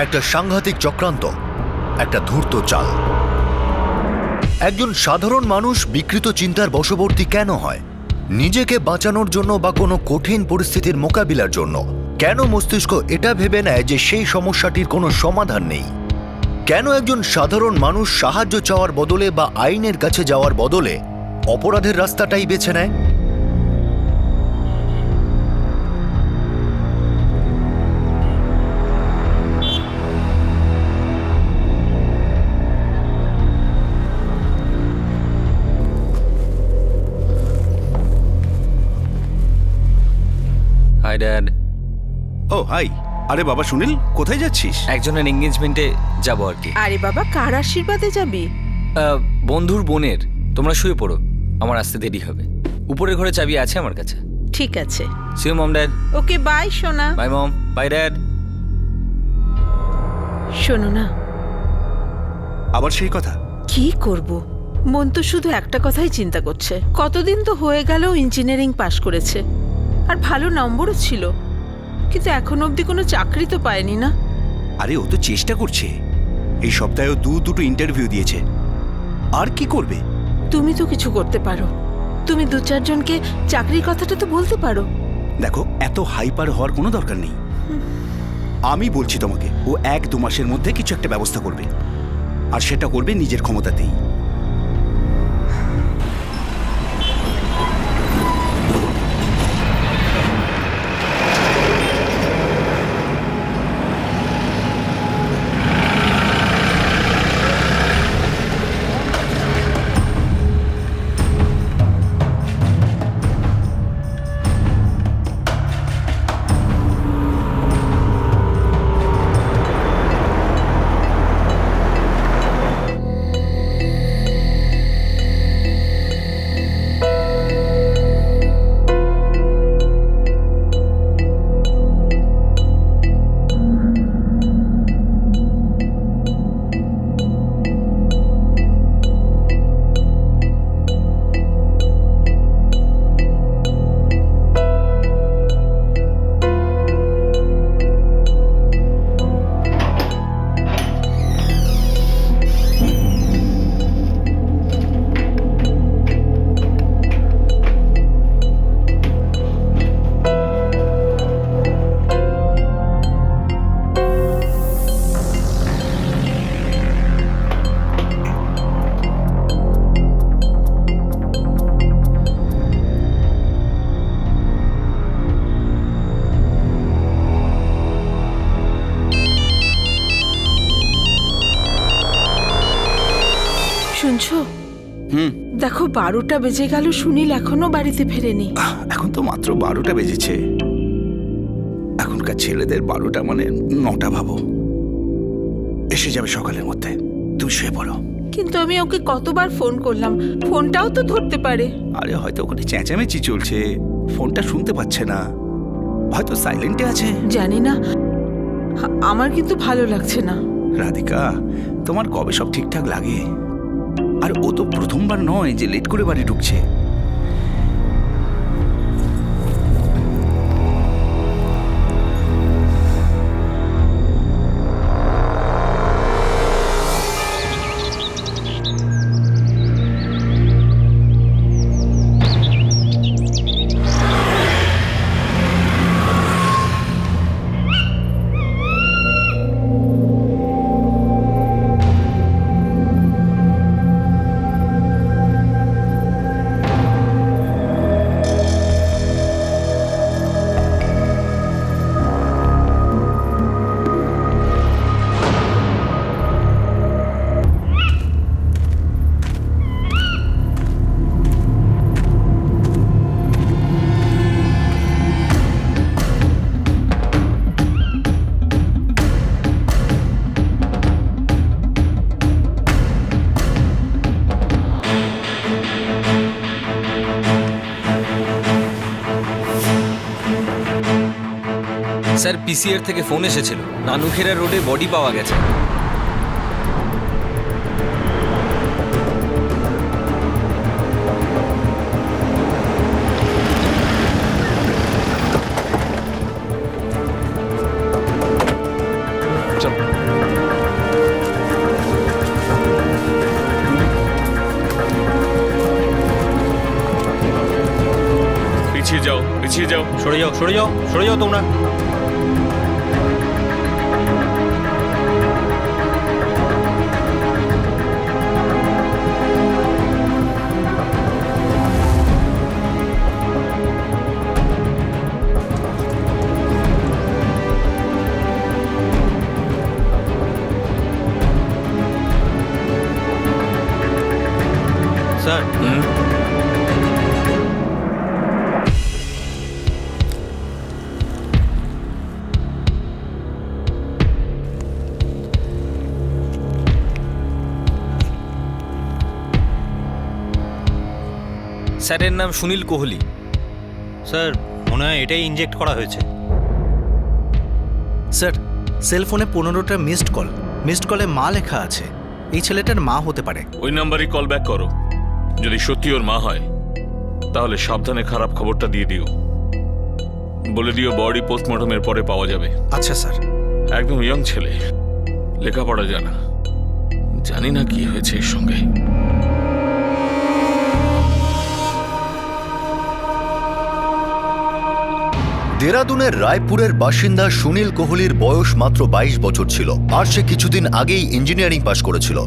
একটা সাংঘাতিক চক্রান্ত, একটা ধূর্ত চাল। একজন সাধারণ মানুষ বিকৃত চিন্তার বশবর্তী কেন হয়? নিজেকে বাঁচানোর জন্য বা কোনো কঠিন পরিস্থিতির মোকাবিলার জন্য কেন মস্তিষ্ক এটা ভেবে নেয় যে সেই সমস্যাটির কোনো সমাধান নেই? কেন একজন সাধারণ মানুষ সাহায্য চাওয়ার বদলে বা আইনের কাছে যাওয়ার বদলে অপরাধের রাস্তাটাই বেছে নেয়? Hi dad. Oh hi. আরে বাবা সুনীল, কোথায় যাচ্ছিস? একজনের এঙ্গেজমেন্টে যাব আর কি। আরে বাবা, কার আশীর্বাদে যাবি? বন্ধুর বোনের। তোমরা শুয়ে পড়ো, আমার আসতে দেরি হবে। উপরের ঘরে চাবি আছে আমার কাছে। ঠিক আছে। See you mom dad. Okay bye সোনা। Bye mom, bye dad. শোনো না, আবার সেই কথা? কি করব? মন তো শুধু একটা কথাই চিন্তা করছে। কতদিন তো হয়ে গেল ইঞ্জিনিয়ারিং পাশ করেছে, আর ভালো নম্বরও ছিল, কিন্তু এখন অবধি কোনো চাকরি তো পায়নি না। আরে ও তো চেষ্টা করছে। এই সপ্তাহে দুটো ইন্টারভিউ দিয়েছে। আর কি করবে? তুমি তো কিছু করতে পারো। তুমি 2-4 জনকে চাকরির কথাটা তো বলতে পারো। দেখো, এত হাইপার হওয়ার কোনো দরকার নেই। আমি বলছি তোমাকে, ও 1-2 মাসের মধ্যে কিছু একটা ব্যবস্থা করবে, আর সেটা করবে নিজের ক্ষমতাতেই। শুনছো? দেখো 12টা বেজে গেল, সুনীল এখনো বাড়িতে ফেরেনি। এখন তো মাত্র 12টা বেজেছে। এখনকার ছেলেদের 12টা মানে 9টা ভাবো। এসে যাবে সকালের মধ্যে। তুমি শুয়ে পড়ো। কিন্তু আমি ওকে কতবার ফোন করলাম, ফোনটাও তো ধরতে পারে। আরে হয়তো ওখানে চেঁচামেচি চলছে, ফোনটা শুনতে পাচ্ছে না, হয়তো সাইলেন্টে আছে। জানি না, আমার কিন্তু ভালো লাগছে না। রাধিকা, তোমার কবে সব ঠিকঠাক লাগে? আর ও তো প্রথমবার নয় যে লেট করে বাড়ি ঢুকছে। স্যার, পিসিআর থেকে ফোন এসেছিল, নানুখেরা রোডে বডি পাওয়া গেছে। চল। পিছিয়ে যাও, পিছিয়ে যাও। সরে যাও, সরে যাও, সরে যাও তোমরা। স্যার, স্যারের নাম সুনীল কোহলি। স্যার মনে হয় এটাই ইনজেক্ট করা হয়েছে। স্যার, সেল ফোনে 15টা মিসড কলে মা লেখা আছে। এই ছেলেটার মা হতে পারে। ওই নাম্বারই কল ব্যাক করো। যদি সত্যি ওর মা হয় তাহলে সাবধানে খারাপ খবরটা দিয়ে দিও। বলে দিও বডি পোস্টমর্টমের পরে পাওয়া যাবে। আচ্ছা স্যার। একদম ইয়ং ছেলে, লেখাপড়া জানা। জানি না কি হয়েছে এর সঙ্গে। দেরাদুনের রায়পুরের বাসিন্দা সুনীল কোহলির বয়স মাত্র 22 বছর ছিল, আর সে কিছুদিন আগেই ইঞ্জিনিয়ারিং পাশ করেছিল।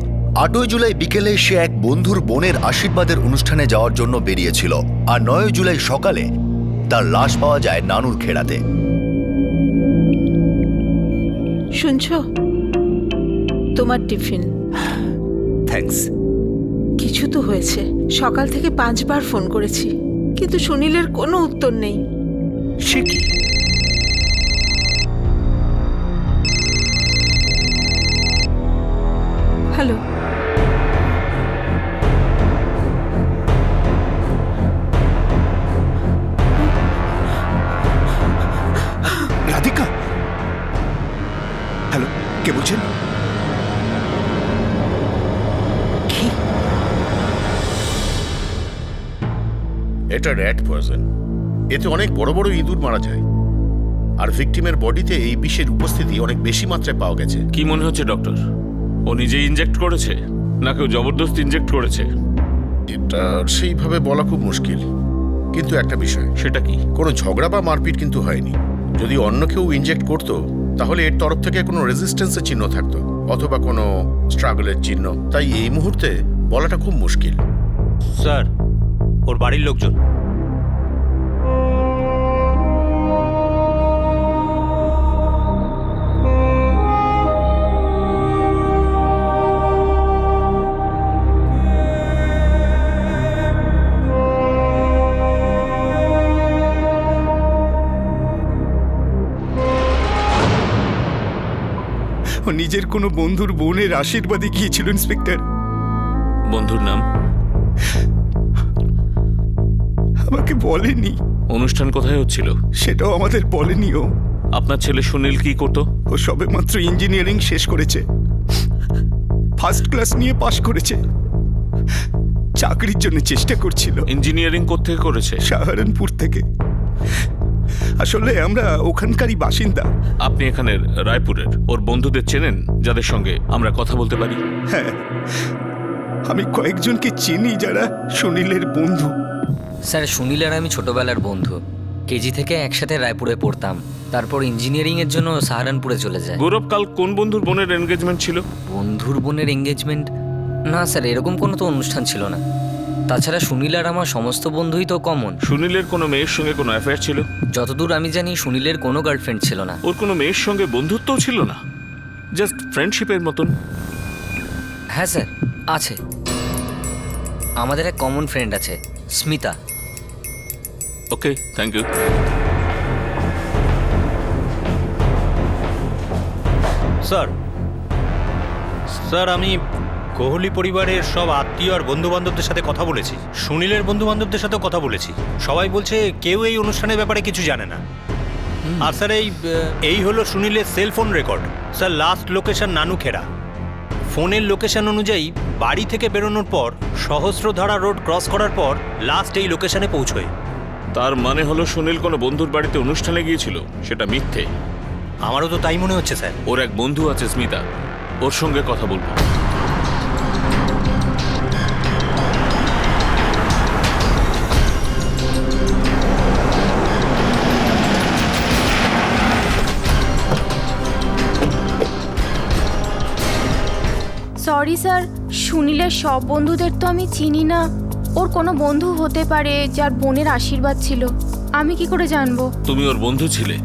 8 জুলাই বিকেলে সে এক বন্ধুর বোনের আশীর্বাদের অনুষ্ঠানে যাওয়ার জন্য বেরিয়েছিল, আর 9 জুলাই সকালে তার লাশ পাওয়া যায় নানুর খেড়াতে। শুনছো? তোমার টিফিন। থ্যাঙ্কস। কিছু তো হয়েছে। সকাল থেকে 5 বার ফোন করেছি, কিন্তু সুনীলের কোনো উত্তর নেই। সে কি? হ্যালো, রাধিকা? হ্যালো, কে বলছেন? কি? এটা র্যাট পয়জন। এতে অনেক বড় বড় ইঁদুর মারা যায়, আর ভিকটিমের বডিতে এই বিষের উপস্থিতি অনেক বেশি মাত্রায় পাওয়া গেছে। কি মনে হচ্ছে ডক্টর? ও নিজেই ইনজেক্ট করেছে না কেউ জবরদস্তি ইনজেক্ট করেছে? এটা সেইভাবে বলা খুব মুশকিল, কিন্তু একটা বিষয়, সেটা কি? কোনো ঝগড়া বা মারপিট কিন্তু হয়নি। যদি অন্য কেউ ইনজেক্ট করতো তাহলে এর তরফ থেকে কোনো রেজিস্ট্যান্সের চিহ্ন থাকতো, অথবা কোনো স্ট্রাগলের চিহ্ন। তাই এই মুহূর্তে বলাটা খুব মুশকিল। স্যার, ওর বাড়ির লোকজন। ও নিজের কোনো বন্ধুর বোনের আশীর্বাদে গিয়েছিল ইন্সপেক্টর। বন্ধুর নাম? আমাকে বলেনি। অনুষ্ঠান কোথায় হচ্ছিল? সেটাও আমাদের বলেনি ও। আপনার ছেলে সুনীল কি করতো? ও সবেমাত্র ইঞ্জিনিয়ারিং শেষ করেছে, ফার্স্ট ক্লাস নিয়ে পাশ করেছে। চাকরির জন্য চেষ্টা করছিল। ইঞ্জিনিয়ারিং কোত্থেকে করেছে? সাহারানপুর থেকে। আসলে আমরা ওখানকারই বাসিন্দা। আপনি এখানের রায়পুরের। ওর বন্ধুদের চেনেন যাদের সঙ্গে আমরা কথা বলতে পারি? হ্যাঁ, আমি কয়েকজনকে চিনি যারা সুনীলের বন্ধু। স্যার, সুনীল আর আমি ছোটবেলার বন্ধু। কেজি থেকে একসাথে রায়পুরে পড়তাম, তারপর ইঞ্জিনিয়ারিংয়ের জন্য সাহারানপুরে চলে যায়। গৌরব, কাল কোন বন্ধুর বোনের এনগেজমেন্ট ছিল? বন্ধুর বোনের এঙ্গেজমেন্ট? না স্যার, এরকম কোনো তো অনুষ্ঠান ছিল না। তাছাড়া সুনীল আর আমার সমস্ত বন্ধুই তো কমন। সুনীলের কোনো মেয়ের সঙ্গে কোনো অ্যাফেয়ার ছিল? যতদূর আমি জানি সুনীলের কোনো গার্লফ্রেন্ড ছিল না। ওর কোনো মেয়ের সঙ্গে বন্ধুত্বও ছিল না? জাস্ট ফ্রেন্ডশিপের মতন? হ্যাঁ স্যার, আছে। আমাদের এক কমন ফ্রেন্ড আছে, স্মিতা। ওকে, থ্যাংক ইউ। স্যার, স্যার আমি কোহলি পরিবারের সব আত্মীয় আর বন্ধু বান্ধবদের সাথে কথা বলেছি। সুনীলের বন্ধু বান্ধবদের সাথেও কথা বলেছি। সবাই বলছে কেউ এই অনুষ্ঠানের ব্যাপারে কিছু জানে না। আর স্যার এই হলো সুনীলের cell phone record. Sir, last location Nanukhera. ফোনের লোকেশন অনুযায়ী বাড়ি থেকে বেরোনোর পর সহস্রধারা রোড ক্রস করার পর লাস্ট এই লোকেশনে পৌঁছয়। তার মানে হলো সুনীল কোনো বন্ধুর বাড়িতে অনুষ্ঠানে গিয়েছিল, সেটা মিথ্যে। আমারও তো তাই মনে হচ্ছে স্যার। ওর এক বন্ধু আছে স্মিতা, ওর সঙ্গে কথা বলবো। সরি স্যার, সুনীলের সব বন্ধুদের তো আমি চিনি না। ওর কোনো বন্ধু হতে পারে যার বোনের আশীর্বাদ ছিল, আমি কি করে জানবো? তুমি ওর বন্ধু ছিলে,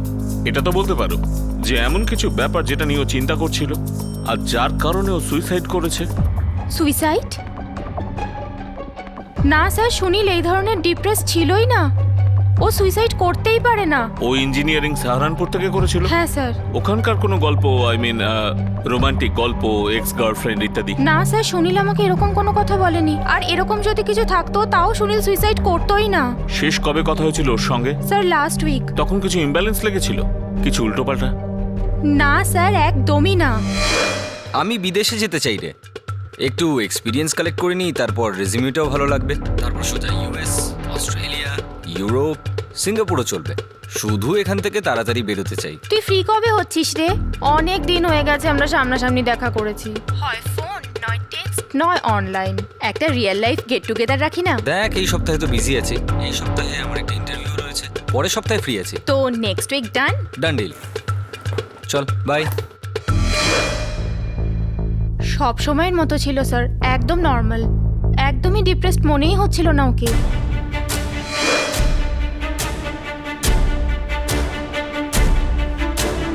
এটা তো বলতে পারো যে এমন কিছু ব্যাপার যেটা নিয়ে ও চিন্তা করছিল আর যার কারণে ও সুইসাইড করেছে। সুইসাইড? না স্যার, সুনীল এই ধরনের ডিপ্রেস ছিলই না। ও সুইসাইড করতেই পারে না। ও ইঞ্জিনিয়ারিং সাহারানপুর থেকে করেছিল। হ্যাঁ স্যার। ওখানকার কোনো গল্প, আই মিন রোমান্টিক গল্প, এক্স গার্লফ্রেন্ড ইত্যাদি? না স্যার, সুনীল আমাকে এরকম কোনো কথা বলেনি। আর এরকম যদি কিছু থাকতো তাও সুনীল সুইসাইড করতোই না। শেষ কবে কথা হয়েছিল ওর সঙ্গে? Sir last week. তখন কিছু ইমব্যালেন্স লেগেছিল, কিছু উল্টোপাল্টা? না স্যার, একদমই না। আমি বিদেশে যেতে চাই রে, একটু এক্সপিরিয়েন্স কালেক্ট করে নিই, তারপর রেজিউমেটাও ভালো লাগবে, তারপর সোজা ইউএস, অস্ট্রেলিয়া, ইউরোপ, সিঙ্গাপুরও চলবে। শুধু এখান থেকে তাড়াতাড়ি বেরোতে চাই। তুই ফ্রি কবে হচ্ছিস রে? অনেক দিন হয়ে গেছে আমরা সামনাসামনি দেখা করেছি। হয় ফোন, নয় টেক্সট, নয় অনলাইন। একটা রিয়েল লাইফ গেট টুগেদার রাখি না? দেখ, এই সপ্তাহে তো বিজি আছি, এই সপ্তাহে আমার একটা ইন্টারভিউ রয়েছে, পরের সপ্তাহে ফ্রি আছি। তো next week done? Done deal. চল বাই। সব সময়ের মতো ছিল স্যার, একদম নর্মাল। একদমই ডিপ্রেসড মনেই হচ্ছিল না ওকে।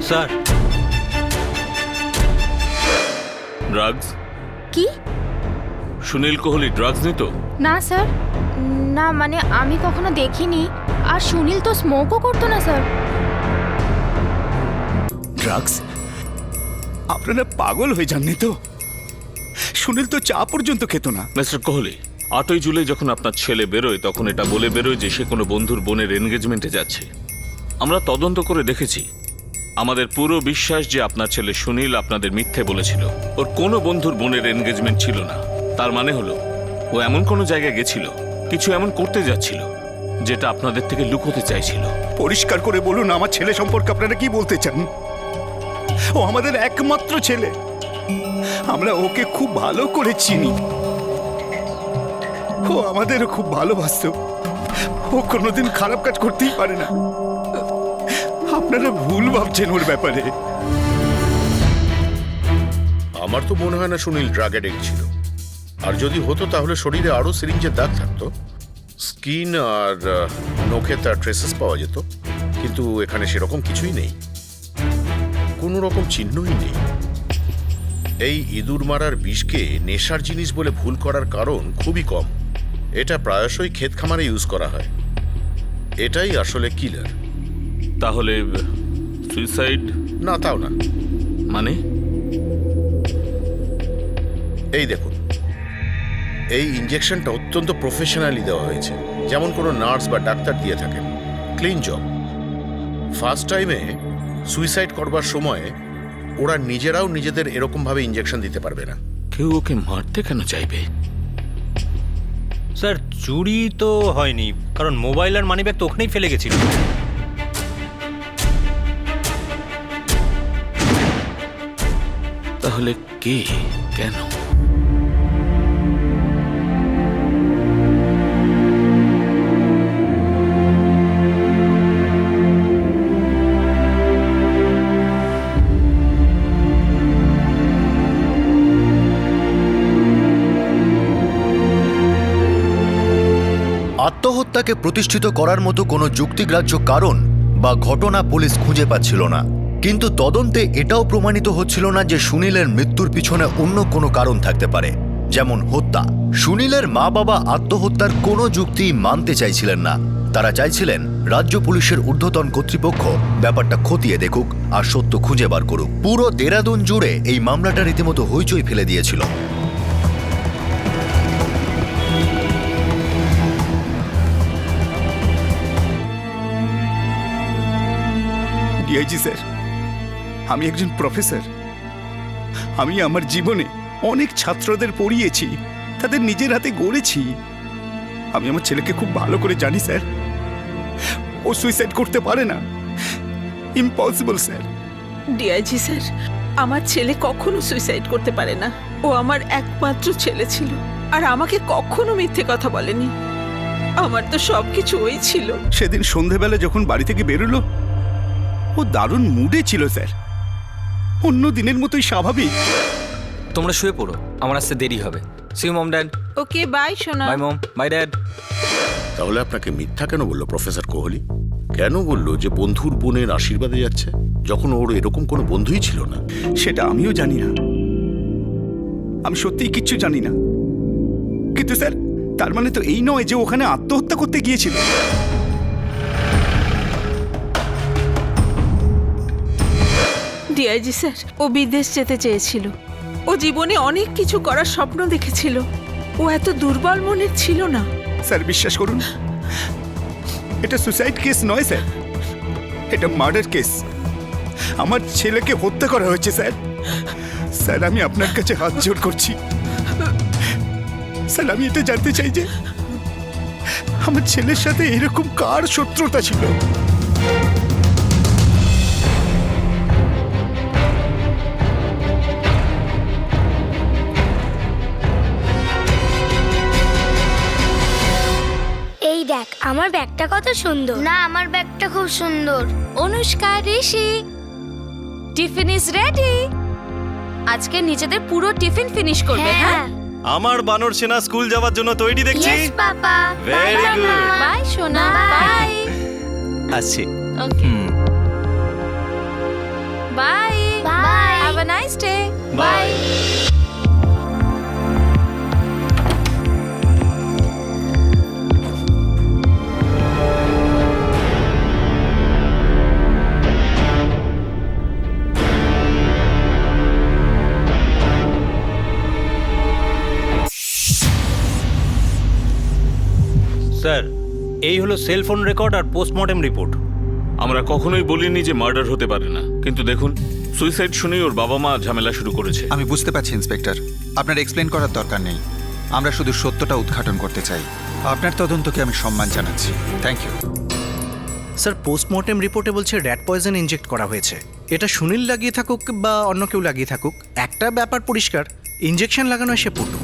Sir, drugs? কি? সুনীল কোহলি ড্রাগস নিত? না স্যার, না মানে আমি কখনো দেখিনি। আর সুনীল তো স্মোকও করতো না স্যার। ড্রাগস? আপনারা পাগল হয়ে যাননি তো? সুনীল তো চা পর্যন্ত খেত না। মিস্টার কোহলি, 8ই জুলাই যখন আপনার ছেলে বেরোয় তখন এটা বলে বেরোয় যে সে কোনো বন্ধুর বোনের এনগেজমেন্টে যাচ্ছে। আমরা তদন্ত করে দেখেছি, আমাদের পুরো বিশ্বাস যে আপনার ছেলে সুনীল আপনাদের মিথ্যে বলেছিল। ওর কোনো বন্ধুর বোনের এনগেজমেন্ট ছিল না। তার মানে হলো ও এমন কোনো জায়গায় গেছিল, কিছু এমন করতে যাচ্ছিল যেটা আপনাদের থেকে লুকোতে চাইছিল। পরিষ্কার করে বলুন, আমার ছেলে সম্পর্কে আপনারা কি বলতে চান? ও আমাদের একমাত্র ছেলে, আমরা ওকে খুব ভালো করে চিনি। ও আমাদেরও খুব ভালোবাসতো। ও কোনোদিন খারাপ কাজ করতেই পারে না। আপনারা ভুল ভাবছেন ওর ব্যাপারে। আমার তো মনে হয় না সুনীল ড্রাগ অ্যাডিক্ট ছিল। আর যদি হতো তাহলে শরীরে আরো সিরিঞ্জের দাগ থাকতো, স্কিন আর নখে তার ট্রেসেস পাওয়া যেত। কিন্তু এখানে সেরকম কিছুই নেই, কোনো রকম চিহ্নই নেই। এই ইঁদুর মারার বিষকে নেশার জিনিস বলে ভুল করার কারণ খুবই কম। এটা প্রায়শই ক্ষেত খামারে ইউজ করা হয়। এটাই আসলে কিলার। তাহলে সুইসাইড? না, তাও না। মানে? এই দেখুন, এই ইঞ্জেকশনটা অত্যন্ত প্রফেশনালি দেওয়া হয়েছে, যেমন কোনো নার্স বা ডাক্তার দিয়ে থাকেন। Clean job. ফার্স্ট টাইমে সুইসাইড করবার সময় ওরা নিজেরাও নিজেদের এরকমভাবে ইঞ্জেকশন দিতে পারবে না। কেউ ওকে মারতে কেন চাইবে? স্যার চুরি তো হয়নি, কারণ মোবাইল আর মানিব্যাগ তো ওখানেই ফেলে গেছিল। তাহলে কে, কেন? আত্মহত্যাকে প্রতিষ্ঠিত করার মতো কোনো যুক্তিগ্রাহ্য কারণ বা ঘটনা পুলিশ খুঁজে পাচ্ছিল না। কিন্তু তদন্তে এটাও প্রমাণিত হচ্ছিল না যে সুনীলের মৃত্যুর পিছনে অন্য কোনো কারণ থাকতে পারে, যেমন হত্যা। সুনীলের মা বাবা আত্মহত্যার কোনো যুক্তি মানতে চাইছিলেন না। তারা চাইছিলেন রাজ্য পুলিশের ঊর্ধ্বতন কর্তৃপক্ষ ব্যাপারটা খতিয়ে দেখুক আর সত্য খুঁজে বার করুক। পুরো দেরাদুন জুড়ে এই মামলাটা রীতিমতো হইচই ফেলে দিয়েছিল। ডিআইজি স্যার, আমি একজন প্রফেসর। আমি আমার জীবনে অনেক ছাত্রদের পড়িয়েছি, তাদের নিজের হাতে গড়েছি। আমি আমার ছেলেকে খুব ভালো করে জানি স্যার। ও সুইসাইড করতে পারে না, ইম্পসিবল স্যার। ডিআইজি স্যার, আমার ছেলে কখনো সুইসাইড করতে পারে না। ও আমার একমাত্র ছেলে ছিল, আর আমাকে কখনো মিথ্যে কথা বলেনি। আমার তো সবকিছু ওই ছিল। সেদিন সন্ধেবেলা যখন বাড়ি থেকে বেরোলো, ও দারুণ মুডে ছিল স্যার, অন্য দিনের মতোই স্বাভাবিক। তোমরা শুয়ে পড়ো, আমার আসতে দেরি হবে। See you mom dad. Okay bye সোনা। Bye mom, bye dad. তাহলে আপনাকে মিথ্যা কেন বললো প্রফেসর কোহলি? কেন বললো যে বন্ধুর বোনের আশীর্বাদে যাচ্ছে, যখন ওর এরকম কোনো বন্ধুই ছিল না? সেটা আমিও জানি না, আমি সত্যিই কিচ্ছু জানি না। কিন্তু স্যার, তার মানে তো এই নয় যে ওখানে আত্মহত্যা করতে গিয়েছিল। ডিআইজি স্যার, ও বিদেশ যেতে চেয়েছিল। ও জীবনে অনেক কিছু করার স্বপ্ন দেখেছিল। ও এত দুর্বল মনের ছিল না। স্যার বিশ্বাস করুন, এটা সুসাইড কেস নয় স্যার, এটা মার্ডার কেস। আমার ছেলেকে হত্যা করা হয়েছে স্যার। স্যার আমি আপনার কাছে হাত জোড় করছি স্যার, আমি এটা জানতে চাই যে আমার ছেলের সাথে এরকম কার শত্রুতা ছিল? এই দেখ আমার ব্যাগটা কত সুন্দর। না, আমার ব্যাগটা খুব সুন্দর। অনুষ্কা, ঋষি, টিফিন ইজ রেডি। আজকে নিজেদের পুরো টিফিন ফিনিশ করবে। হ্যাঁ, আমার বানর সেনা স্কুল যাওয়ার জন্য তৈরি দেখছি। Yes papa. Very good. Bye সোনা, Bye. বাই। আসছি। Okay, bye. Bye. Have a nice day. Bye. Sir, এই হলো সেল ফোন রেকর্ড আর পোস্টমর্টেম রিপোর্ট। আমরা কখনোই বলিনি যে মার্ডার হতে পারে না, কিন্তু দেখুন সুইসাইড শুনেই ওর বাবা মা ঝামেলা শুরু করেছে। আমি বুঝতে পারছি ইন্সপেক্টর, আপনার এক্সপ্লেন করার দরকার নেই। আমরা শুধু সত্যটা উদ্ঘাটন করতে চাই। আপনার তদন্তকে আমি সম্মান জানাচ্ছি। Thank you. স্যার, পোস্টমর্টেম রিপোর্টে বলছে র্যাট পয়জন ইনজেক্ট করা হয়েছে। এটা সুনীল লাগিয়ে থাকুক বা অন্য কেউ লাগিয়ে থাকুক, একটা ব্যাপার পরিষ্কার, ইনজেকশন লাগানো এসে পটু।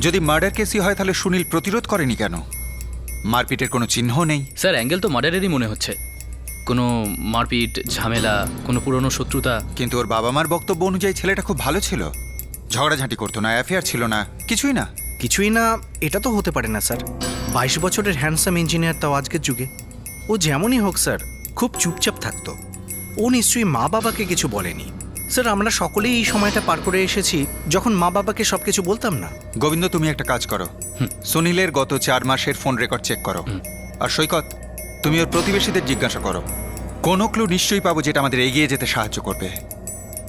যদি মার্ডার কেসই হয় তাহলে সুনীল প্রতিরোধ করেনি কেন? মারপিটের কোনো চিহ্ন নেই। স্যার, অ্যাঙ্গেল তো মার্ডারেরই মনে হচ্ছে। কোনো মারপিট, ঝামেলা, কোনো পুরনো শত্রুতা। কিন্তু ওর বাবা মার বক্তব্য অনুযায়ী ছেলেটা খুব ভালো ছিল, ঝগড়াঝাঁটি করতো না, অ্যাফেয়ার ছিল না, কিছুই না। কিছুই না এটা তো হতে পারে না স্যার। 22 বছরের হ্যান্ডসাম ইঞ্জিনিয়ার, তাও আজকের যুগে। ও যেমনই হোক স্যার, খুব চুপচাপ থাকতো। ও নিশ্চয়ই মা বাবাকে কিছু বলেনি। স্যার, আমরা সকলেই এই সময়টা পার করে এসেছি যখন মা বাবাকে সব কিছু বলতাম না। গোবিন্দ, তুমি একটা কাজ করো, সুনীলের গত 4 মাসের ফোন রেকর্ড চেক করো। আর সৈকত, তুমি ওর প্রতিবেশীদের জিজ্ঞাসা করো। কোনো ক্লু নিশ্চয়ই পাবো যেটা আমাদের এগিয়ে যেতে সাহায্য করবে।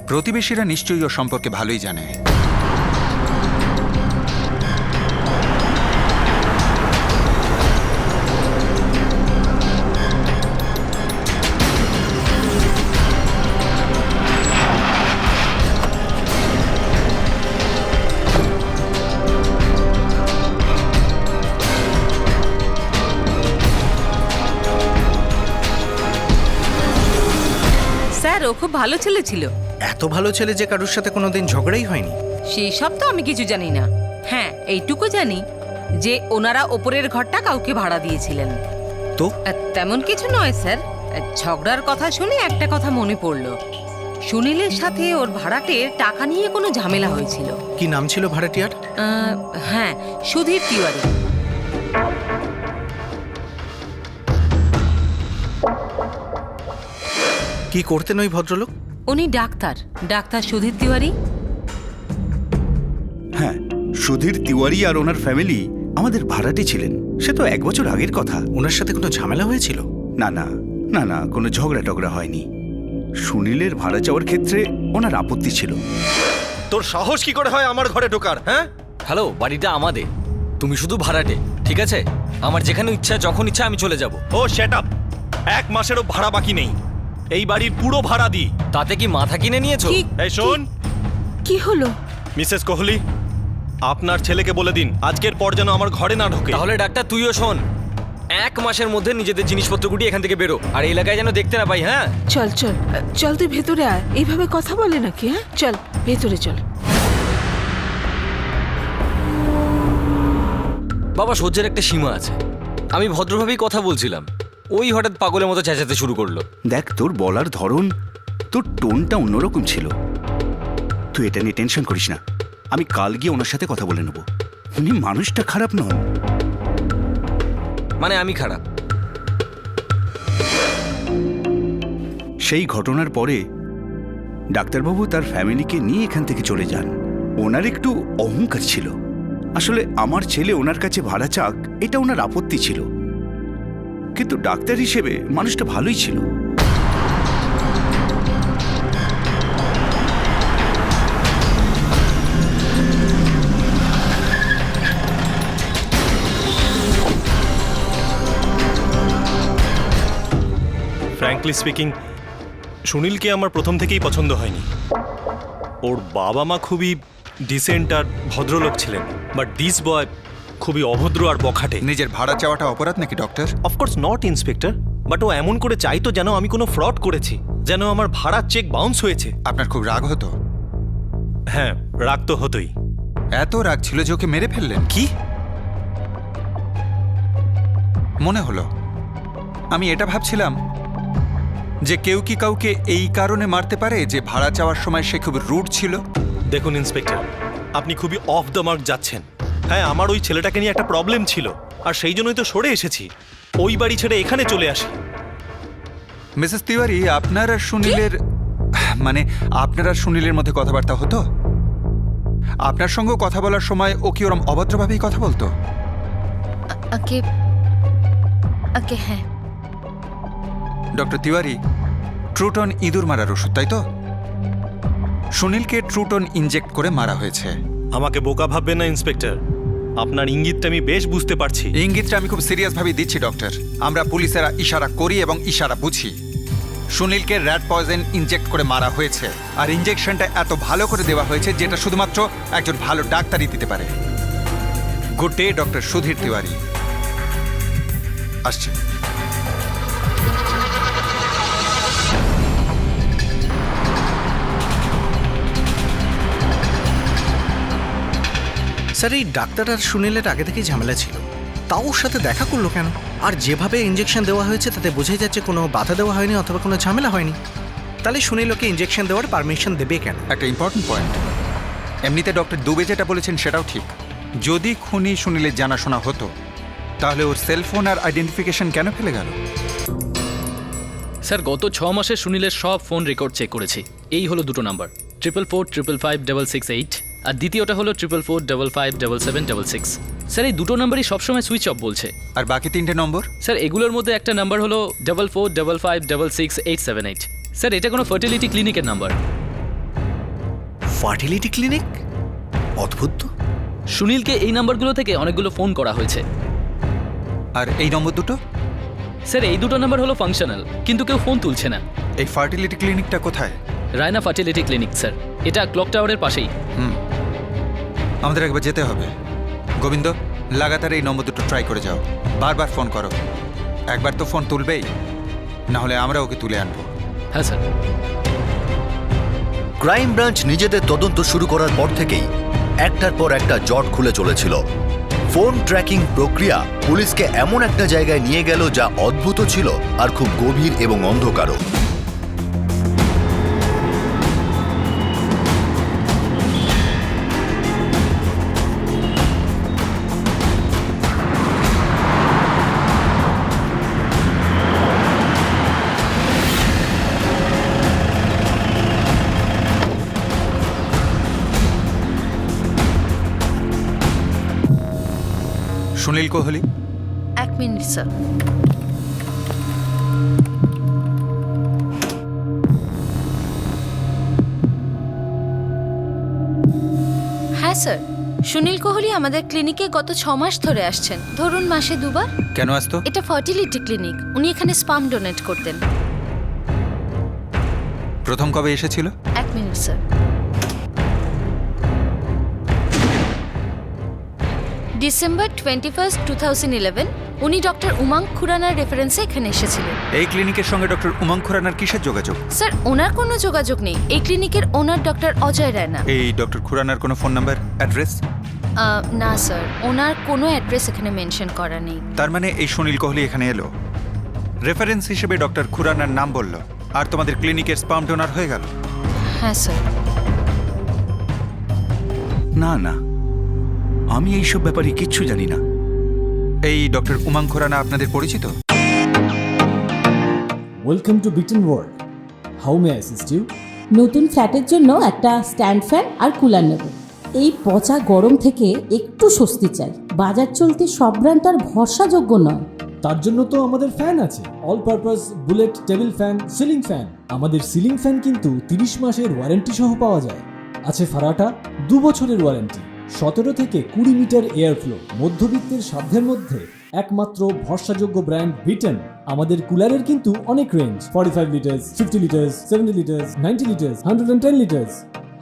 প্রতিবেশীরা নিশ্চয়ই ওর সম্পর্কে ভালোই জানে। স্যার, ও খুব ভালো ছেলে ছিল। এত ভালো ছেলে যে কারোর সাথে কোনোদিন ঝগড়াই হয়নি। সেই সব তো আমি কিছু জানি না। হ্যাঁ, এইটুকু জানি যে ওনারা ওপরের ঘরটা কাউকে ভাড়া দিয়েছিলেন। তো তেমন কিছু নয় স্যার। ঝগড়ার কথা শুনে একটা কথা মনে পড়লো। সুনীলের সাথে ওর ভাড়াটের টাকা নিয়ে কোনো ঝামেলা হয়েছিল। কি নাম ছিল ভাড়াটিয়ার? হ্যাঁ, সুধীর তিওয়ারি। কি করতেন ওই ভদ্রলোক? উনি ডাক্তার, ডাক্তার সুধীর তিওয়ারি। হ্যাঁ, সুধীর তিওয়ারি আর ওনার ফ্যামিলি আমাদের ভাড়াটে ছিলেন। সে তো 1 বছর আগের কথা। ওনার সাথে কোনো ঝামেলা হয়েছিল? না না না না, কোনো ঝগড়া টগড়া হয়নি। সুনীলের ভাড়া চাওয়ার ক্ষেত্রে ওনার আপত্তি ছিল। তোর সাহস কি করে হয় আমার ঘরে ঢোকার? হ্যাঁ, হ্যালো, বাড়িটা আমাদের, তুমি শুধু ভাড়াটে, ঠিক আছে? আমার যেখানে ইচ্ছা, যখন ইচ্ছা আমি চলে যাব। ও শ্যাট আপ! 1 মাসেরও ভাড়া বাকি নেই। এই বাড়ির পুরো ভাড়া দিই। তাতে কি মাথা কিনে নিয়েছো? এই শোন কি হলো? মিসেস কোহলি, আপনার ছেলেকে বলে দিন আজকের পর যেন আমার ঘরে না ঢোকে। তাহলে ডাক্তার তুইও শোন, 1 মাসের মধ্যে নিজেদের জিনিসপত্র গুটিয়ে এখান থেকে বেরো, আর এই এলাকায় যেন দেখতে না পাই। হ্যাঁ, চল চল চল, তুই ভেতরে আয়। এইভাবে কথা বলে নাকি? হ্যাঁ, চল ভেতরে চল। বাবা, সহ্যের একটা সীমা আছে। আমি ভদ্রভাবেই কথা বলছিলাম, ওই হঠাৎ পাগলের মতো চেঁচাতে শুরু করলো। দেখ, তোর বলার ধরন, তোর টোনটা অন্যরকম ছিল। তুই এটা নিয়ে টেনশন করিস না। আমি কাল গিয়ে ওনার সাথে কথা বলে নেব। উনি মানুষটা খারাপ নন। মানে আমি খারাপ? সেই ঘটনার পরে ডাক্তারবাবু তার ফ্যামিলিকে নিয়ে এখান থেকে চলে যান। ওনার একটু অহংকার ছিল। আসলে আমার ছেলে ওনার কাছে ভাড়া চাক, এটা ওনার আপত্তি ছিল, কিন্তু ডাক্তার হিসেবে মানুষটা ভালোই ছিল। ফ্র্যাঙ্কলি স্পিকিং, সুনীলকে আমার প্রথম থেকেই পছন্দ হয়নি। ওর বাবা মা খুবই ডিসেন্ট আর ভদ্রলোক ছিলেন, বাট দিস বয় খুবই অভদ্র আর বখাটে। নিজের ভাড়া চাওয়াটা অপরাধ নাকি doctor? Of course not inspector, but ও এমন করে চাইতো যেন আমি কোনো ফ্রড করেছি, যেন আমার ভাড়ার চেক বাউন্স হয়েছে। আপনার খুব রাগ হতো? হ্যাঁ, রাগ তো হতোই। এত রাগ ছিল যে ওকে মেরে ফেললেন? কি মনে হলো, আমি এটা ভাবছিলাম যে কেউ কি কাউকে এই কারণে মারতে পারে যে ভাড়া চাওয়ার সময় সে খুব রুড ছিল। দেখুন ইন্সপেক্টর, আপনি খুবই অফ দ্য মার্ক যাচ্ছেন। হ্যাঁ, আমার ওই ছেলেটাকে নিয়ে একটা প্রবলেম ছিল, আর সেই জন্যই তো সরে এসেছি, ওই বাড়ি ছেড়ে এখানে চলে আসি। মিসেস তিওয়ারি, আপনার আর সুনীলের মানে আপনার আর সুনীলের মধ্যে কথাবার্তা হতো? আপনার সঙ্গে কথা বলার সময় ও কি ওরম অভদ্রভাবেই কথা বলতো? হ্যাঁ। ডক্টর তিওয়ারি, ট্রুটন ইঁদুর মারার ওষুধ, তাই তো? সুনীলকে ট্রুটন ইনজেক্ট করে মারা হয়েছে। আমাকে বোকা ভাববেন না ইন্সপেক্টর, আপনার ইঙ্গিতটা আমি বেশ বুঝতে পারছি। ইঙ্গিতটা আমি খুব সিরিয়াস ভাবে দিচ্ছি ডক্টর। আমরা পুলিশেরা ইশারা করি এবং ইশারা বুঝি। সুনীলকে র্যাট পয়জন ইনজেক্ট করে মারা হয়েছে, আর ইনজেকশনটা এত ভালো করে দেওয়া হয়েছে যেটা শুধুমাত্র একজন ভালো ডাক্তারই দিতে পারে। Good day doctor Sudhir Tiwari. আসছে। স্যার, এই ডাক্তার আর সুনীলের আগে থেকেই ঝামেলা ছিল, তাও ওর সাথে দেখা করলো কেন? আর যেভাবে ইঞ্জেকশন দেওয়া হয়েছে তাতে বোঝাই যাচ্ছে কোনো বাধা দেওয়া হয়নি অথবা কোনো ঝামেলা হয়নি। তাহলে সুনীল ওকে ইঞ্জেকশন দেওয়ার পারমিশন দেবে কেন? একটা ইম্পর্টেন্ট পয়েন্ট। এমনিতে ডক্টর দুবে যেটা বলেছেন সেটাও ঠিক। যদি খুনি সুনীলের জানাশোনা হতো তাহলে ওর সেলফোন আর আইডেন্টিফিকেশন কেন ফেলে গেল? স্যার, গত 6 মাসে সুনীলের সব ফোন রেকর্ড চেক করেছি। এই হলো দুটো নাম্বার, 444555668, আর দ্বিতীয়টা হলো 444557766। স্যার, এই দুটো নাম্বারই সবসময় সুইচ অফ বলছে। আর বাকি তিনটে নম্বর? স্যার, এগুলোর মধ্যে একটা নাম্বার হলো 4455566878। স্যার, এটা কোনো ফার্টিলিটি ক্লিনিকের নাম্বার। Fertility clinic? অদ্ভুত তো। সুনীলকে এই নাম্বারগুলো থেকে অনেকগুলো ফোন করা হয়েছে। আর এই নম্বর দুটো? স্যার, এই দুটো নাম্বার হলো ফাংশনাল, কিন্তু কেউ ফোন তুলছে না। এই ফার্টিলিটি ক্লিনিকটা কোথায়? রায়না ফার্টিলিটি ক্লিনিক স্যার, এটা ক্লক টাওয়ারের পাশেই। আমাদের একবার যেতে হবে। গোবিন্দ, লাগাতার এই নম্বর দুটো ট্রাই করে যাও, বারবার ফোন করো। একবার তো ফোন তুলবেই, না হলে আমরা ওকে তুলে আনবো। হ্যাঁ স্যার। ক্রাইম ব্রাঞ্চ নিজেদের তদন্ত শুরু করার পর থেকেই একটার পর একটা জট খুলে চলেছিল। ফোন ট্র্যাকিং প্রক্রিয়া পুলিশকে এমন একটা জায়গায় নিয়ে গেল যা অদ্ভুত ছিল আর খুব গভীর এবং অন্ধকারও। সুনীল কোহলি? 1 minute sir. হ্যাঁ স্যার, সুনীল কোহলি আমাদের ক্লিনিকে গত 6 মাস ধরে আসছেন, ধরুন মাসে 2 বার। কেন আসতো? এটা ফার্টিলিটি ক্লিনিক, উনি এখানে স্পাম ডোনেট করতেন। প্রথম কবে এসেছিল? 1 মিনিট স্যার। ডিসেম্বর 21, 2011 উনি ডক্টর উমাং খুরানার রেফারেন্সে এখানে এসেছিলেন। এই ক্লিনিকের সঙ্গে ডক্টর উমাং খুরানার কিসের যোগাযোগ? স্যার, ওনার কোনো যোগাযোগ নেই। এই ক্লিনিকের ওনার ডক্টর অজয় রায়না। এই ডক্টর খুরানার কোনো ফোন নাম্বার, অ্যাড্রেস? না স্যার, ওনার কোনো অ্যাড্রেস এখানে মেনশন করা নেই। তার মানে এই সুনীল কোহলি এখানে এলো, রেফারেন্স হিসেবে ডক্টর খুরানার নাম বলল, আর তোমাদের ক্লিনিকের স্পাম ডোনার হয়ে গেল। হ্যাঁ স্যার। না না, আমি এইসব ব্যাপারে কিচ্ছু জানি না। এই ডক্টর উমাঙ্গ খুরানা আপনাদের পরিচিত? ওয়েলকাম টু বিটেন world. How may I assist you? নতুন ফ্ল্যাটের জন্য একটা স্ট্যান্ড ফ্যান আর কুলার নেব। এই পচা গরম থেকে একটু স্বস্তি চাই। বাজার চলতে সব ব্র্যান্ড আর ভরসাযোগ্য নয়। তার জন্য তো আমাদের ফ্যান আছে, all purpose bullet table fan, ceiling fan. আমাদের সিলিং ফ্যান কিন্তু 30 মাসের ওয়ারেন্টি সহ পাওয়া যায়। আছে ফারাটা 2 বছরের ওয়ারেন্টি, 17 থেকে 20 মিটার এয়ার ফ্লো। মধ্যবিত্তের সাধ্যের মধ্যে একমাত্র ভরসাযোগ্য ব্র্যান্ড বিটেন। আমাদের কুলারের কিন্তু অনেক range, 45 litres, 50 litres, 70 litres, 90 litres, 110 litres.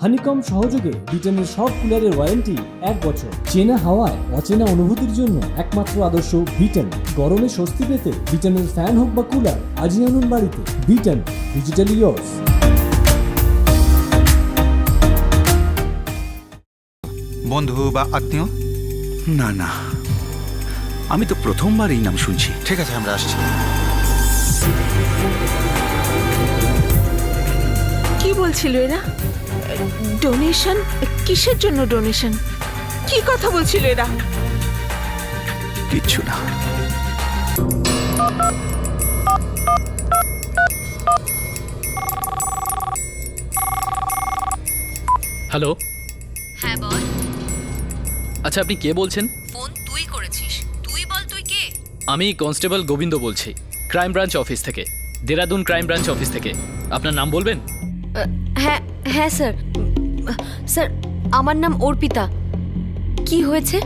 Honeycomb সহযোগে বিটেনের সব কুলারের ওয়ারেন্টি 1 বছর। চেনা হাওয়ায় অচেনা অনুভূতির জন্য একমাত্র আদর্শ বিটেন। গরমে স্বস্তি পেতে বিটেনের ফ্যান হোক বা কুলার, আজই আনুন বাড়িতে। Beaten, digitally years. বন্ধু বা আত্মীয়? না না, আমি তো প্রথমবার এই নাম শুনছি। ঠিক আছে, আমরা আসছি। কি বলছিল এরা? ডোনেশন? কিসের জন্য ডোনেশন? কি কথা বলছিল এরা? কিচ্ছু না। হ্যালো, হ্যাঁ বল। আচ্ছা আপনি কে বলছেন? ফোন তুই করেছিস, তুই বল তুই কে? আমি কনস্টেবল গোবিন্দ বলছি, ক্রাইম ব্রাঞ্চ অফিস থেকে, দেরাদুন ক্রাইম ব্রাঞ্চ অফিস থেকে। আপনার নাম বলবেন? হ্যাঁ হ্যাঁ স্যার। স্যার আমার নাম অর্পিতা। কি হয়েছে?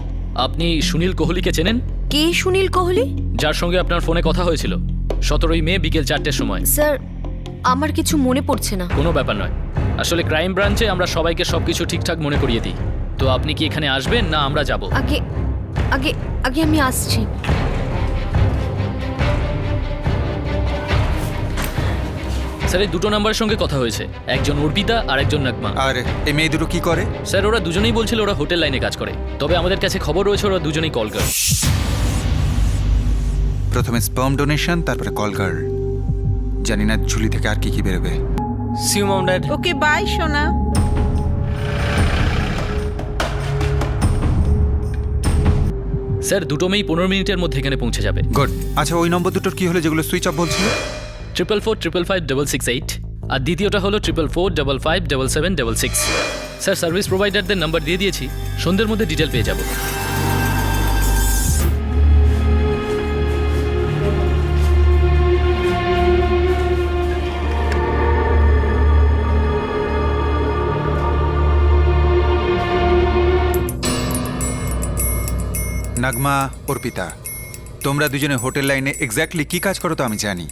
আপনি সুনীল কোহলিকে চেনেন? কে সুনীল কোহলি? যার সঙ্গে আপনার ফোনে কথা হয়েছিল 17 মে বিকেল 4টের সময়। স্যার আমার কিছু মনে পড়ছে না। কোনো ব্যাপার নয়, আসলে ক্রাইম ব্রাঞ্চে আমরা সবাইকে সবকিছু ঠিকঠাক মনে করিয়ে দিই। তো আপনি কি এখানে আসবেন না আমরা যাব? আগে আগে আগে আমি আসছি। স্যার এই দুটো নাম্বারের সঙ্গে কথা হয়েছে, একজন অর্পিতা আর একজন নাগমা। আর এই মেয়ে দুটো কি করে? স্যার ওরা দুজনেই বলছিল ওরা হোটেল লাইনে কাজ করে, তবে আমাদের কাছে খবর রয়েছে ওরা দুজনেই কল গার্ল। প্রথমে স্পার্ম ডোনেশন, তারপরে কল গার্ল। জানি না ঝুলি থেকে আর কি কি বেরোবে। See you mom dad. Okay bye সোনা। স্যার দুটো মেয়েই 15 মিনিটের মধ্যে এখানে পৌঁছে যাবে। গুড। আচ্ছা ওই নম্বর দুটোর কি হলো যেগুলো সুইচ অফ বলছিল? 444555668 আর দ্বিতীয়টা হলো 444557766। স্যার সার্ভিস প্রোভাইডারদের নাম্বার দিয়ে দিয়েছি, সন্ধ্যের মধ্যে ডিটেল পেয়ে যাব। নাগমা, অর্পিতা, তোমরা দুজনে হোটেল লাইনে এক্স্যাক্টলি কি কাজ করো তো আমি জানি।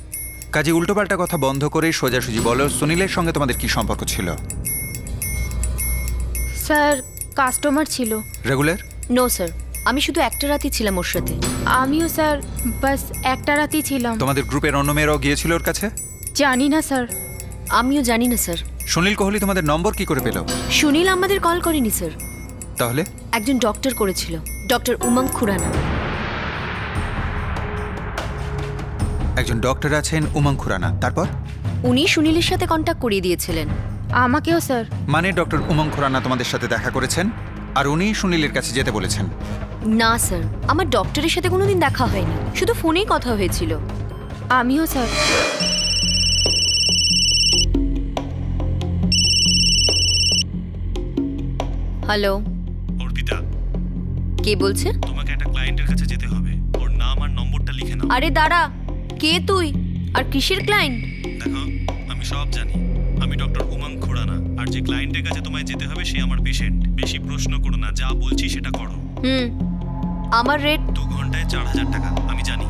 কাজে উল্টোপাল্টা কথা বন্ধ করে সোজাসুজি বলো, সুনীলের সঙ্গে তোমাদের কি সম্পর্ক ছিল? স্যার কাস্টমার ছিল। রেগুলার? নো স্যার, আমি শুধু একটা রাতই ছিলাম ওর সাথে। আমিও স্যার বাস একটা রাতই ছিলাম। তোমাদের গ্রুপের অন্য মেয়েরাও গিয়েছিল ওর কাছে? জানি না স্যার। আমিও জানি না স্যার। সুনীল কোহলি তোমাদের নম্বর কি করে পেল? সুনীল আমাদের কল করেনি স্যার। তাহলে? একজন ডক্টর করেছিল, ডক্টর উমঙ্গ খুরানা। একজন ডক্টর আছেন উমঙ্গ খুরানা, তারপর? উনি সুনীলের সাথে কন্ট্যাক্ট করিয়ে দিয়েছিলেন। আমাকেও স্যার। মানে ডক্টর উমঙ্গ খুরানা তোমাদের সাথে দেখা করেছেন আর উনি সুনীলের কাছে যেতে বলেছেন? না স্যার, আমার ডক্টরের সাথে কোনোদিন দেখা হয়নি, শুধু ফোনেই কথা হয়েছিল। আমিও স্যার। হ্যালো অর্পিতা, কে বলছে? তোমাকে একটা ক্লায়েন্টের কাছে যেতে হবে, ওর নাম আর নম্বরটা লিখে নাও। আরে দাঁড়া, কে তুই আর কিসের ক্লায়েন্ট? দেখো আমি সব জানি, আমি ডক্টর উমঙ্গ খুরানা, আর যে ক্লায়েন্টের কাছে তোমায় যেতে হবে সে আমার পেশেন্ট। বেশি প্রশ্ন করো না, যা বলছি সেটা করো। আমার রেট 2 ঘন্টায় 4000 টাকা। আমি জানি,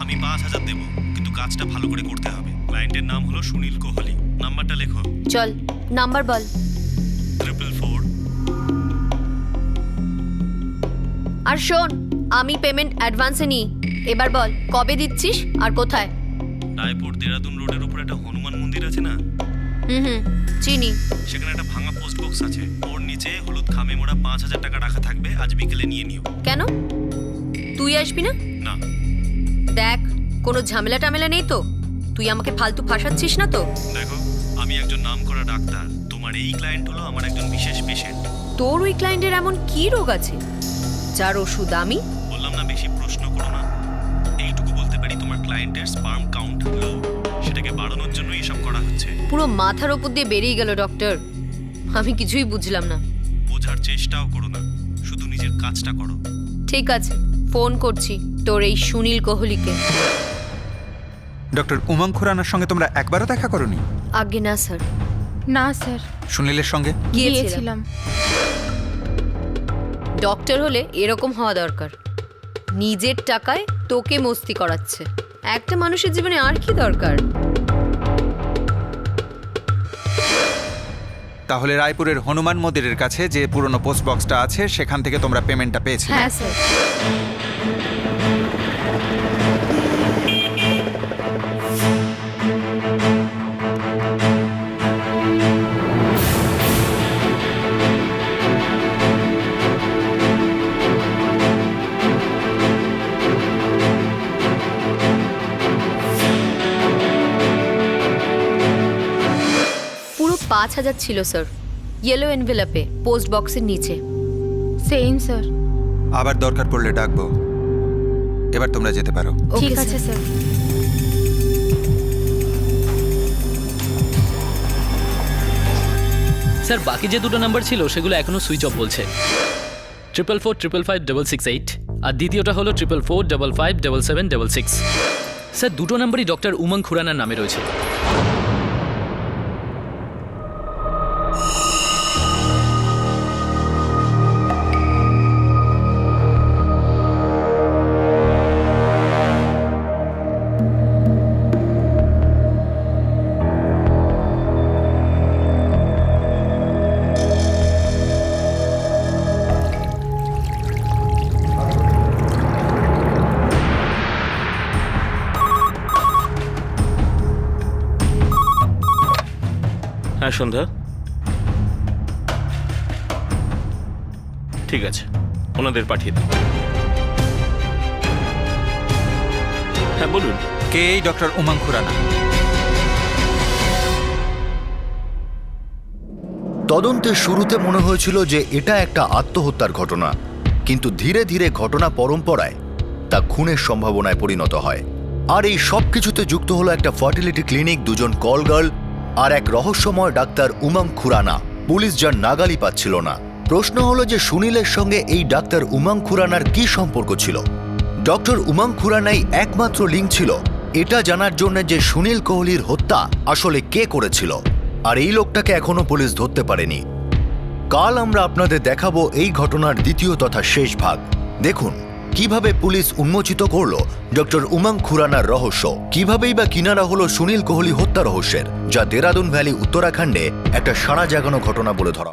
আমি 5000 দেবো, কিন্তু কাজটা ভালো করে করতে হবে। ক্লায়েন্টের নাম হলো সুনীল কোহলি। নাম্বারটা লেখো। চল নাম্বার বল। 444। আর শোন, আমি পেমেন্ট অ্যাডভান্সে নিই। এবার বল কবে দিচ্ছিস আর কোথায়? রায়পুর দেরাদুন রোডের উপর একটা হনুমান মন্দির আছে না? চিনি। সেখানে একটা ভাঙা পোস্ট বক্স আছে, ওর নিচে হলুদ খামে মোড়া 5000 টাকা রাখা থাকবে। আজ বিকেলে নিয়ে নিও। কেন তুই আসবি না? না। দেখ কোনো ঝামেলা টামেলা নেই তো? তুই আমাকে ফালতু ফাঁসাচ্ছিস না তো? দেখো আমি একজন নামকরা ডাক্তার, তোমার এই ক্লায়েন্ট হলো আমার একজন বিশেষ পেশেন্ট। তোর ওই ক্লায়েন্টের এমন কি রোগ আছে যার ওষুধ আমি? বললাম না বেশি প্রশ্ন করো না। এইটুকু বলতে পারি তোমার ক্লায়েন্টের স্পার্ম কাউন্ট লো, সেটাকে বাড়ানোর জন্যই এসব করা হচ্ছে। পুরো মাথার ওপর দিয়ে বেরিয়ে গেল ডক্টর, আমি কিছুই বুঝলাম না। বোঝার চেষ্টাও করো না, শুধু নিজের কাজটা করো। ঠিক আছে, ফোন করছি তোর এই সুনীল কোহলিকে। ডক্টর উমং খুরানার সঙ্গে তোমরা একবারও দেখা করোনি? আগে না স্যার। না স্যার, সুনীলের সঙ্গে গিয়েছিলাম। ডক্টর হলে এরকম হওয়া দরকার, নিজের টাকায় তোকে মস্তি করাচ্ছে। একটা মানুষের জীবনে আর কি দরকার? তাহলে রায়পুরের হনুমান মন্দিরের কাছে যে পুরনো পোস্ট বক্সটা আছে সেখান থেকে তোমরা পেমেন্টটা পেয়েছিলে? হ্যাঁ স্যার। পুরো 5,000 ছিল স্যার, ইয়েলো এনভেলপে পোস্ট বক্সের নিচে। Same sir. আবার দরকার পড়লে ডাকবো। এবার তোমরা যেতে পারো। ঠিক আছে স্যার। স্যার বাকি যে দুটো নাম্বার ছিল সেগুলো এখনো সুইচ অফ বলছে। 444555668 আর দ্বিতীয়টা হলো 444557766। স্যার দুটো নাম্বারই ডক্টর উমং খুরানার নামে রয়েছে। হ্যাঁ সন্ধ্যা, ঠিক আছে, ওনাদের পাঠিয়ে দিন। হ্যাঁ বলুন। কে এই ডক্টর উমং খুরানা? তদন্তের শুরুতে মনে হয়েছিল যে এটা একটা আত্মহত্যার ঘটনা, কিন্তু ধীরে ধীরে ঘটনা পরম্পরায় তা খুনের সম্ভাবনায় পরিণত হয়। আর এই সব কিছুতে যুক্ত হলো একটা ফার্টিলিটি ক্লিনিক, দুজন কল গার্ল আর এক রহস্যময় ডাক্তার উমং খুরানা। পুলিশ যার নাগালই পাচ্ছিল না। প্রশ্ন হলো যে সুনীলের সঙ্গে এই ডাক্তার উমং খুরানার কি সম্পর্ক ছিল? ডক্টর উমং খুরানাই একমাত্র লিঙ্ক ছিল এটা জানার জন্য যে সুনীল কোহলির হত্যা আসলে কে করেছিল, আর এই লোকটাকে এখনো পুলিশ ধরতে পারেনি। কাল আমরা আপনাদের দেখাবো এই ঘটনার দ্বিতীয় তথা শেষ ভাগ। দেখুন কিভাবে পুলিশ উন্মোচিত করলো ডক্টর উমং খুরানার রহস্য, কিভাবেই বা কিনারা হলো সুনীল কোহলি হত্যা রহস্যের, যা দেরাদুন ভ্যালি উত্তরাখণ্ডে একটা সাড়া জাগানো ঘটনা বলে ধরা।